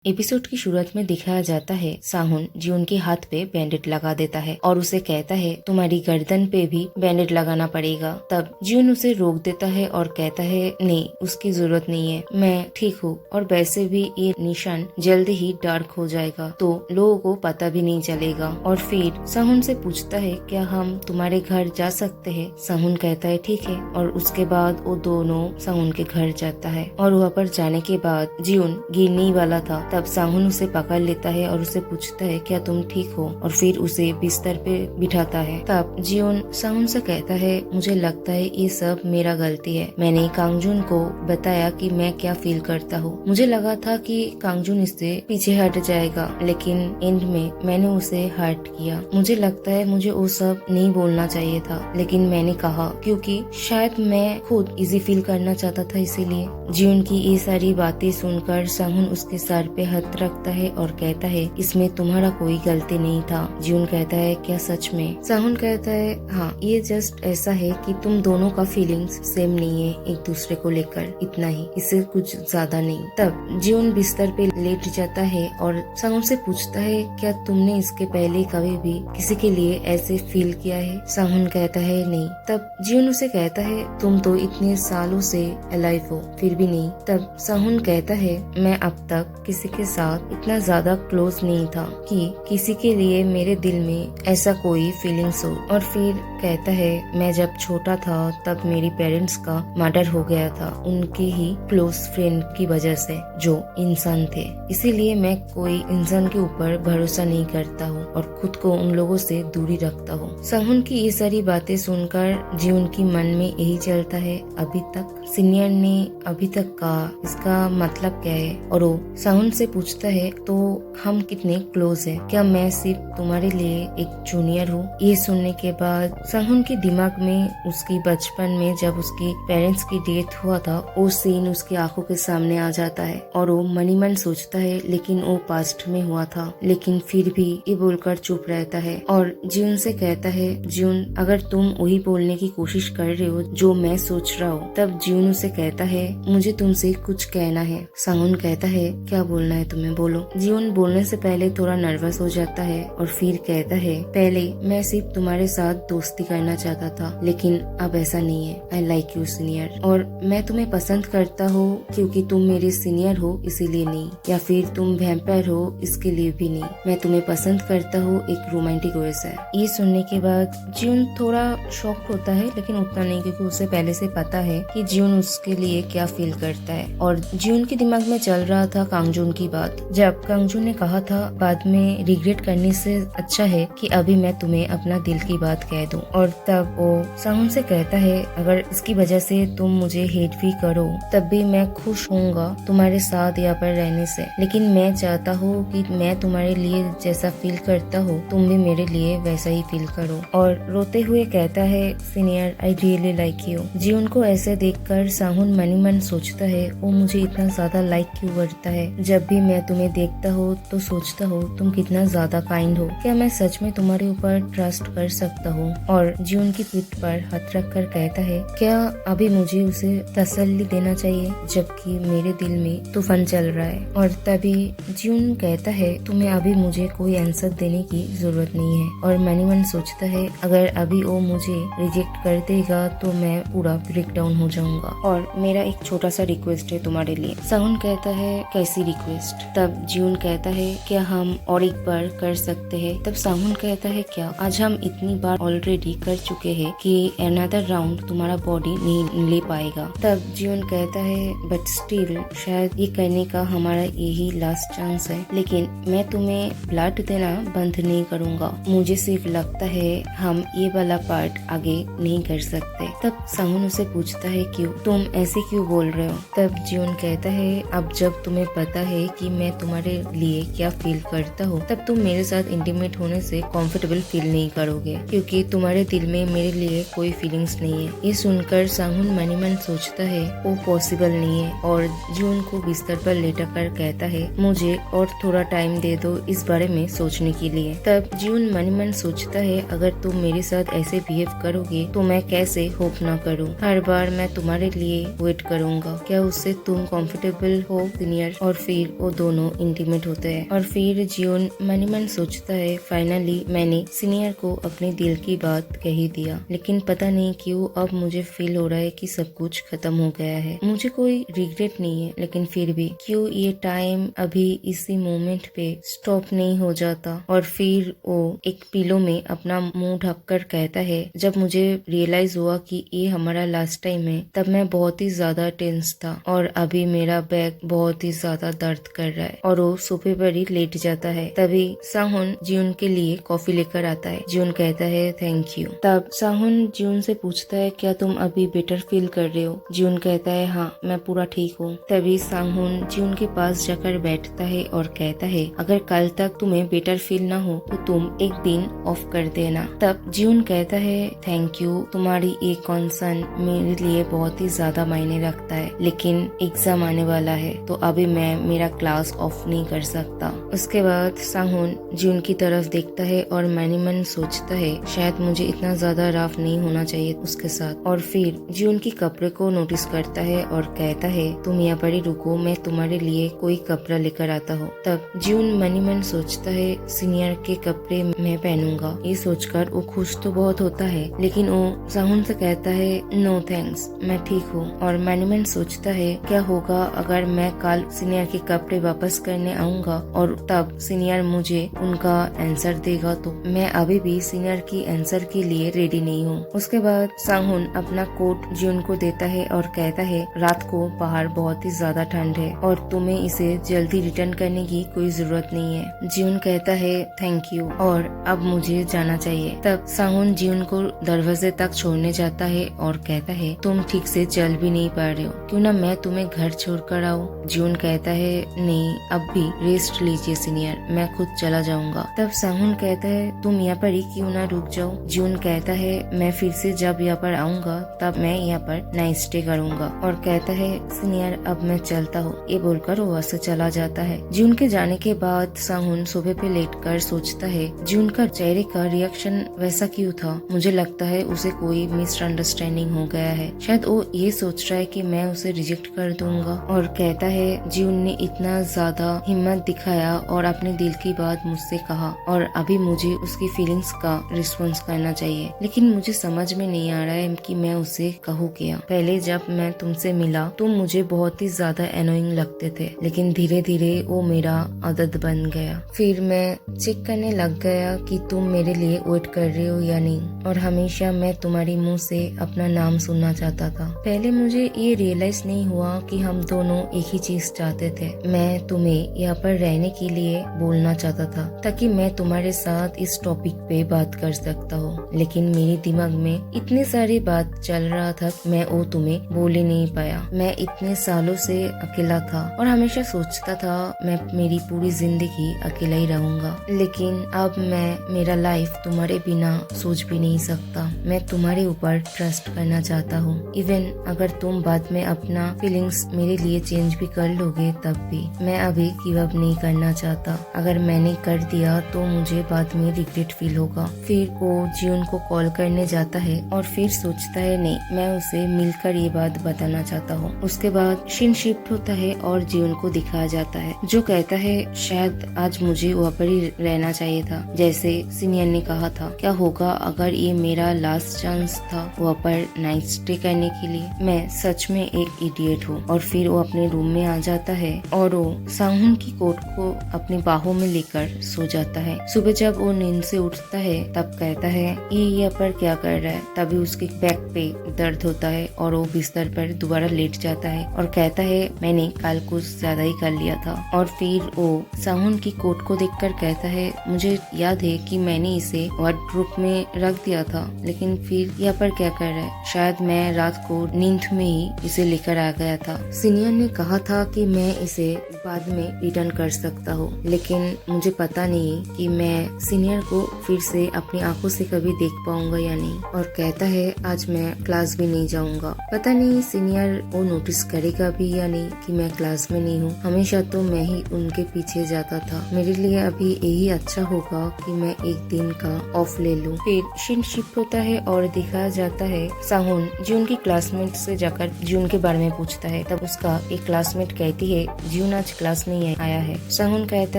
Episode की शुरुआत में दिखाया जाता है साहुन जियोन के हाथ पे बैंडेड लगा देता है और उसे कहता है तुम्हारी गर्दन पे भी बैंडेड लगाना पड़ेगा। तब जियोन उसे रोक देता है और कहता है नहीं, उसकी जरूरत नहीं है, मैं ठीक हूँ और वैसे भी ये निशान जल्दी ही डार्क हो जाएगा तो लोगों को पता भी नहीं चलेगा। और फिर साहुन से पूछता है क्या हम तुम्हारे घर जा सकते हैं। साहुन कहता है ठीक है और उसके बाद वो दोनों साहुन के घर जाता है और वहाँ पर जाने के बाद जियोन गिरने ही वाला था। तब साहुन उसे पकड़ लेता है और उसे पूछता है क्या तुम ठीक हो और फिर उसे बिस्तर पे बिठाता है। तब जियोन साहुन से कहता है मुझे लगता है ये सब मेरा गलती है, मैंने कांगजुन को बताया कि मैं क्या फील करता हूँ। मुझे लगा था कि कांगजुन इससे पीछे हट जाएगा लेकिन एंड में मैंने उसे हर्ट किया। मुझे लगता है मुझे वो सब नहीं बोलना चाहिए था लेकिन मैंने कहा क्योंकि शायद मैं खुद इजी फील करना चाहता था इसीलिए। जियोन की ये सारी बातें सुनकर साहुन उसके सर पे हाथ रखता है और कहता है इसमें तुम्हारा कोई गलती नहीं था। जियोन कहता है क्या सच में। साहुन कहता है हाँ, ये जस्ट ऐसा है कि तुम दोनों का फीलिंग्स सेम नहीं है एक दूसरे को लेकर, इतना ही, इससे कुछ ज्यादा नहीं। तब जियोन बिस्तर पे लेट जाता है और साहुन से पूछता है क्या तुमने इसके पहले कभी भी किसी के लिए ऐसे फील किया है। साहुन कहता है नहीं। तब जियोन उसे कहता है तुम तो इतने सालों से अलाइव हो फिर भी नहीं। तब साहुन कहता है मैं अब तक किसी के साथ इतना ज्यादा क्लोज नहीं था कि किसी के लिए मेरे दिल में ऐसा कोई फीलिंग्स हो। और फिर कहता है मैं जब छोटा था तब मेरी पेरेंट्स का मर्डर हो गया था उनके ही क्लोज फ्रेंड की वजह से जो इंसान थे, इसीलिए मैं कोई इंसान के ऊपर भरोसा नहीं करता हूँ और खुद को उन लोगों से दूरी रखता हूँ। साहुन की ये सारी बातें सुनकर जियोन की मन में यही चलता है अभी तक सीनियर ने अभी तक कहा, इसका मतलब क्या है। और वो साहुन से पूछता है तो हम कितने क्लोज हैं, क्या मैं सिर्फ तुम्हारे लिए एक जूनियर हूँ। ये सुनने के बाद साहुन के दिमाग में उसकी बचपन में जब उसकी पेरेंट्स की डेथ हुआ था वो सीन उसकी आंखों के सामने आ जाता है और वो मनी मन सोचता है लेकिन वो पास्ट में हुआ था, लेकिन फिर भी ये बोलकर चुप रहता है और जियोन से कहता है जियोन अगर तुम वही बोलने की कोशिश कर रहे हो जो मैं सोच रहा हूँ। तब जियोन उसे कहता है मुझे तुमसे कुछ कहना है। साहुन कहता है क्या बोलना है तुम्हें, बोलो। जियोन बोलने से पहले थोड़ा नर्वस हो जाता है और फिर कहता है पहले मैं सिर्फ तुम्हारे साथ दोस्ती करना चाहता था लेकिन अब ऐसा नहीं है। आई लाइक यू सीनियर और मैं तुम्हें पसंद करता हूँ क्योंकि तुम मेरे सीनियर हो इसीलिए नहीं, या फिर तुम वैम्पायर हो इसके लिए भी नहीं, मैं तुम्हें पसंद करता हूँ एक रोमांटिक वे से। ये सुनने के बाद जियोन थोड़ा शॉक होता है लेकिन उतना नहीं क्योंकि उसे पहले से पता है कि जियोन उसके लिए क्या फील करता है। और जियोन के दिमाग में चल रहा था कांगजुन की बात, जब कांगजुन ने कहा था बाद में रिग्रेट करने से अच्छा है कि अभी मैं तुम्हें अपना दिल की बात कह दूं। और तब वो साहुन से कहता है अगर इसकी वजह से तुम मुझे हेट भी करो तब भी मैं खुश होऊंगा तुम्हारे साथ यहाँ पर रहने से, लेकिन मैं चाहता हूँ कि मैं तुम्हारे लिए जैसा फील करता हूँ तुम भी मेरे लिए वैसा ही फील करो। और रोते हुए कहता है senior I really like you. Jiyeon को ऐसे देखकर साहुन मनी मन सोचता है वो मुझे इतना ज्यादा लाइक क्यों करता है, जब भी मैं तुम्हें देखता हूँ तो सोचता हूँ तुम कितना ज्यादा काइंड हो, क्या मैं सच में तुम्हारे ऊपर ट्रस्ट कर सकता हूँ। और जियोन की पीठ पर हाथ रख कर कहता है क्या अभी मुझे उसे तसल्ली देना चाहिए जबकि मेरे दिल में तूफान चल रहा है। और तभी जियोन कहता है तुम्हें अभी मुझे कोई आंसर देने की जरूरत नहीं है। और मनी मन सोचता है अगर अभी वो मुझे रिजेक्ट कर देगा तो मैं पूरा ब्रेक डाउन हो जाऊंगा और मेरा एक छोटा सा रिक्वेस्ट है तुम्हारे लिए। साहुन कहता है कैसी रिक्वेस्ट। तब जियोन कहता है क्या हम और एक बार कर सकते हैं। तब साहुन कहता है क्या आज हम इतनी बार ऑलरेडी कर चुके हैं कि अनदर राउंड तुम्हारा बॉडी नहीं ले पाएगा। तब जियोन कहता है बट स्टिल शायद ये करने का हमारा यही लास्ट चांस है, लेकिन मैं तुम्हें ब्लड देना बंद नहीं करूंगा, मुझे सिर्फ लगता है हम ये वाला पार्ट आगे नहीं कर सकते। तब साहुन उसे पूछता है क्यों, तुम ऐसे क्यों बोल रहे हो। तब जियोन कहता है अब जब तुम्हें पता है कि मैं तुम्हारे लिए क्या फील करता हूँ तब तुम मेरे साथ इंटीमेट होने से कंफर्टेबल फील नहीं करोगे क्योंकि तुम्हारे दिल में मेरे लिए कोई फीलिंग्स नहीं है। ये सुनकर साहुन मनी मन सोचता है वो पॉसिबल नहीं है और जियोन को बिस्तर पर लेटा कर कहता है मुझे और थोड़ा टाइम दे दो इस बारे में सोचने के लिए। तब जियोन मनी मन सोचता है अगर तुम मेरे साथ ऐसे बिहेव करोगे तो मैं कैसे होप ना करूँ, हर बार मैं तुम्हारे लिए वेट करूँगा, क्या उससे तुम कंफर्टेबल हो सीनियर। और फिर वो दोनों इंटीमेट होते हैं और फिर जियोन मन ही मन सोचता है फाइनली मैंने सीनियर को अपने दिल की बात कह ही दिया। लेकिन पता नहीं क्यों अब मुझे फील हो रहा है कि सब कुछ खत्म हो गया है। मुझे कोई रिग्रेट नहीं है, लेकिन फिर भी क्यों ये टाइम अभी इसी मोमेंट पे स्टॉप नहीं हो जाता। और फिर वो एक पिलो में अपना मुंह ढककर कहता है, जब मुझे रियलाइज हुआ कि ये हमारा लास्ट टाइम है तब मैं बहुत ही ज्यादा टेंस था और अभी मेरा बैक बहुत ही ज्यादा दर्द कर रहा है। और वो सोफे पर ही लेट जाता है। तभी साहुन जियोन के लिए कॉफी लेकर आता है। जियोन कहता है थैंक यू। तब साहुन जियोन से पूछता है क्या तुम अभी बेटर फील कर रहे हो। जियोन कहता है हाँ मैं पूरा ठीक हूँ। तभी साहुन जियोन के पास जाकर बैठता है और कहता है अगर कल तक तुम्हें बेटर फील ना हो तो तुम एक दिन ऑफ कर देना। तब जियोन कहता है थैंक यू, तुम्हारी ये कॉन्सर्न मेरे लिए बहुत ही ज्यादा मायने रखता है, लेकिन एग्जाम आने वाला है तो अभी मैं मेरा क्लास ऑफ नहीं कर सकता। उसके बाद साहुन जियोन की तरफ देखता है और मन ही मन सोचता है शायद मुझे इतना ज्यादा रफ नहीं होना चाहिए उसके साथ। और फिर जियोन की कपड़े को नोटिस करता है और कहता है तुम यहाँ पर ही रुको, मैं तुम्हारे लिए कोई कपड़ा लेकर आता हूँ। तब जियोन मन ही मन सोचता है सीनियर के कपड़े मैं पहनूंगा। ये सोचकर वो खुश तो बहुत होता है, लेकिन वो साहुन से कहता है नो थैंक्स मैं ठीक हूँ। और मन ही मन सोचता है क्या होगा अगर मैं कल सीनियर के कपड़े वापस करने आऊंगा और तब सीनियर मुझे उनका आंसर देगा तो मैं अभी भी सीनियर की आंसर के लिए रेडी नहीं हूँ। उसके बाद साहुन अपना कोट जियोन को देता है और कहता है रात को बाहर बहुत ही ज्यादा ठंड है और तुम्हें इसे जल्दी रिटर्न करने की कोई जरूरत नहीं है। जियोन कहता है थैंक यू और अब मुझे जाना चाहिए। तब साहुन जियोन को दरवाजे तक छोड़ने जाता है और कहता है तुम ठीक से चल भी नहीं पा रहे हो, क्यों ना मैं तुम्हें घर छोड़कर आऊँ। जियोन कहता है नहीं अब भी रेस्ट लीजिए सीनियर, मैं खुद चला जाऊंगा। तब साहुन कहता है तुम यहाँ पर ही क्यों ना रुक जाओ। जियोन कहता है मैं फिर से जब यहाँ पर आऊंगा तब मैं यहाँ पर नाइट स्टे करूंगा। और कहता है सीनियर अब मैं चलता हूँ। ये बोलकर वो वहाँ से चला जाता है। जियोन के जाने के बाद साहुन सोफे पे लेटकर सोचता है जियोन का चेहरे का रिएक्शन वैसा क्यों था। मुझे लगता है उसे कोई मिसअंडरस्टैंडिंग हो गया है, शायद वो ये सोच रहा है कि मैं उसे रिजेक्ट कर दूंगा। और कहता है जियोन ने इतना ज्यादा हिम्मत दिखाया और अपने दिल की बात मुझसे कहा और अभी मुझे उसकी फीलिंग्स का रिस्पॉन्स करना चाहिए, लेकिन मुझे समझ में नहीं आ रहा है कि मैं उसे कहूँ क्या। पहले जब मैं तुमसे मिला तुम मुझे बहुत ही ज्यादा एनोइंग लगते थे, लेकिन धीरे धीरे वो मेरा आदत बन गया। फिर मैं चेक करने लग गया कि तुम मेरे लिए वेट कर रहे हो या नहीं, और हमेशा मैं तुम्हारी मुंह से अपना नाम सुनना चाहता था। पहले मुझे ये रियलाइज नहीं हुआ कि हम दोनों एक ही चीज चाहते थे। मैं तुम्हें यहाँ पर रहने के लिए बोलना चाहता था ताकि मैं तुम्हारे साथ इस टॉपिक पे बात कर सकता हूँ, लेकिन मेरे दिमाग में इतनी सारी बात चल रहा था मैं वो तुम्हें बोल ही नहीं पाया। मैं इतने सालों से अकेला था और हमेशा सोचता था मैं मेरी पूरी जिंदगी अकेला ही रहूंगा, लेकिन अब मैं मेरा लाइफ तुम्हारे बिना सोच भी नहीं सकता। मैं तुम्हारे ऊपर ट्रस्ट करना चाहता हूँ, इवन अगर तुम बाद में अपना फीलिंग्स मेरे लिए चेंज भी कर लोगे तब भी मैं अभी गिव अप नहीं करना चाहता। अगर मैंने कर दिया तो मुझे बाद में रिग्रेट फील होगा। फिर वो जियोन को कॉल करने जाता है और फिर सोचता है नहीं मैं उसे मिलकर ये बात बताना चाहता हूँ। उसके बाद सीन शिफ्ट होता है और जियोन को दिखाया जाता है जो कहता है शायद आज मुझे वहाँ पर ही रहना चाहिए था जैसे सीनियर ने कहा था। क्या होगा अगर ये मेरा लास्ट चांस था वहाँ पर नाइट स्टे करने के लिए। मैं सच में एक इडियट हूँ। और फिर वो अपने रूम में आ जाता है और वो साहुन की कोट को अपनी बाहों में लेकर सो जाता है। सुबह जब वो नींद से उठता है तब कहता है ये यहाँ पर क्या कर रहा है। तभी उसके बैक पे दर्द होता है और वो बिस्तर पर दोबारा लेट जाता है और कहता है मैंने कल कुछ ज्यादा ही कर लिया था। और फिर वो साहुन की कोट को देखकर कहता है मुझे याद है कि मैंने इसे वार्डरोब में रख दिया था, लेकिन फिर यहाँ पर क्या कर रहा है। शायद मैं रात को नींद में ही इसे लेकर आ गया था। सीनियर ने कहा था कि मैं इसे बाद में रिटर्न कर सकता हूँ, लेकिन मुझे पता नहीं कि मैं सीनियर को फिर से अपनी आंखों से कभी देख पाऊंगा या नहीं। और कहता है आज मैं क्लास भी नहीं जाऊंगा। पता नहीं सीनियर वो नोटिस करेगा भी या नहीं कि मैं क्लास में नहीं हूँ। हमेशा तो मैं ही उनके पीछे जाता था। मेरे लिए अभी यही अच्छा होगा कि मैं एक दिन का ऑफ ले लूं। फिर सीन शिफ्ट होता है और दिखाया जाता है साहुन जियोन की क्लासमेट से जाकर जियोन के बारे में पूछता है। तब उसका एक क्लासमेट कहती है जीवन आज क्लास नहीं आया है। सांगुन कहता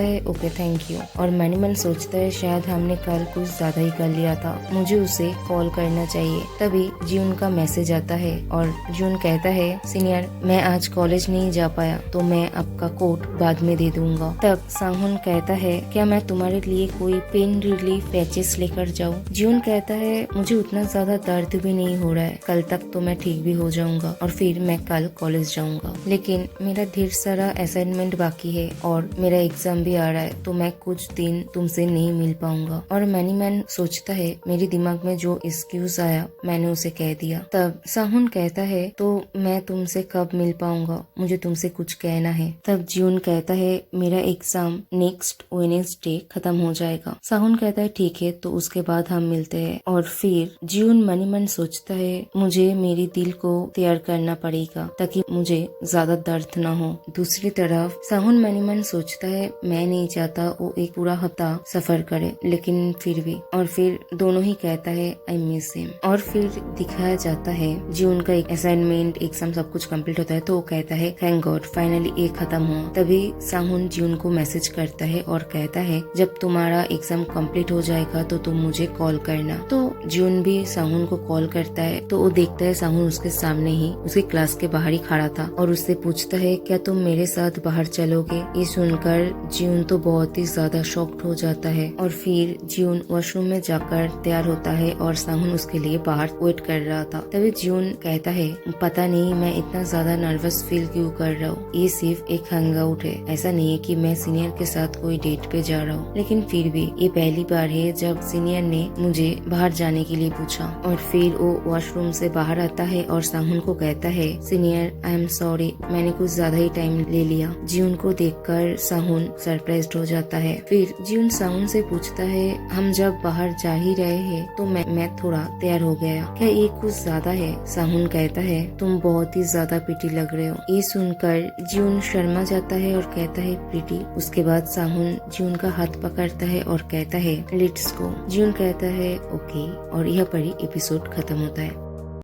है ओके थैंक यू, और मन ही मन सोचता है शायद हमने कल कुछ ज्यादा ही कर लिया था, मुझे उसे कॉल करना चाहिए। तभी जीवन का मैसेज आता है और जीवन कहता है सीनियर मैं आज कॉलेज नहीं जा पाया तो मैं आपका कोट बाद में दे दूंगा। तब सांगुन कहता है क्या मैं तुम्हारे लिए कोई पेन रिलीफ पैचेस लेकर जाऊँ? जीवन कहता है मुझे उतना ज्यादा दर्द भी नहीं हो रहा है, कल तक तो मैं ठीक भी हो जाऊंगा और फिर मैं कल कॉलेज जाऊंगा, लेकिन मेरा ढेर सारा असाइनमेंट बाकी है और मेरा एग्जाम भी आ रहा है तो मैं कुछ दिन तुमसे नहीं मिल पाऊंगा। और मैनी मैन सोचता है मेरे दिमाग में जो एक्सक्यूज आया मैंने उसे कह दिया। तब सांगुन कहता है तो मैं तुमसे कब मिल पाऊंगा, मुझे तुमसे कुछ कहना है। तब जीवन कहता है मेरा एग्जाम नेक्स्ट वेडनेसडे खत्म हो जाएगा। सांगुन कहता है ठीक है तो उसके बाद हम मिलते हैं। और फिर जीवन मन ही मन सोचता है मुझे मेरी दिल को तैयार करना पड़ेगा ताकि मुझे ज्यादा दर्द न हो। दूसरी तरफ सांगुन मन ही मन सोचता है मैं नहीं चाहता वो एक पूरा हफ्ता सफर करे, लेकिन फिर भी। और फिर दोनों ही कहता है आई मिस हिम। और फिर दिखाया जाता है जीवन का एक असाइनमेंट एग्जाम सब कुछ कंप्लीट होता है तो वो कहता है थैंक गॉड फाइनली ये खत्म हुआ। तभी सांगुन जीवन को मैसेज करता है और कहता है जब तुम्हारा एग्जाम कंप्लीट हो जाएगा तो तुम मुझे कॉल करना। तो जीवन भी सांगुन को कॉल करता है तो वो देखता है सांगुन उसके सामने ही उसकी क्लास के बाहर ही खड़ा था और उससे पूछता है क्या तुम मेरे साथ बाहर चलोगे? ये सुनकर जीवन तो बहुत ही ज्यादा शॉक्ड हो जाता है और फिर जीवन वॉशरूम में जाकर तैयार होता है और सांगुन उसके लिए बाहर वेट कर रहा था। तभी जीवन कहता है पता नहीं मैं इतना ज्यादा नर्वस फील क्यों कर रहा हूँ, ये सिर्फ एक हैंग आउट है, ऐसा नहीं है कि मैं सीनियर के साथ कोई डेट पे जा रहा हूँ, लेकिन फिर भी ये पहली बार है जब सीनियर ने मुझे बाहर जाने के लिए पूछा। और फिर वो वॉशरूम से बाहर आता है और सांगुन को कहता है सीनियर आई एम सॉरी मैंने कुछ ज्यादा ही टाइम ले लिया। जीवन को देखकर सांगुन सरप्राइज्ड हो जाता है। फिर जीवन सांगुन से पूछता है हम जब बाहर जा ही रहे हैं तो मैं थोड़ा तैयार हो गया, क्या ये कुछ ज्यादा है? सांगुन कहता है तुम बहुत ही ज्यादा प्रिटी लग रहे हो। ये सुनकर जीवन शर्मा जाता है और कहता है प्रिटी। उसके बाद सांगुन जीवन का हाथ पकड़ता है और कहता है लेट्स गो। जीवन कहता है ओके और यह पर ही एपिसोड खत्म होता है।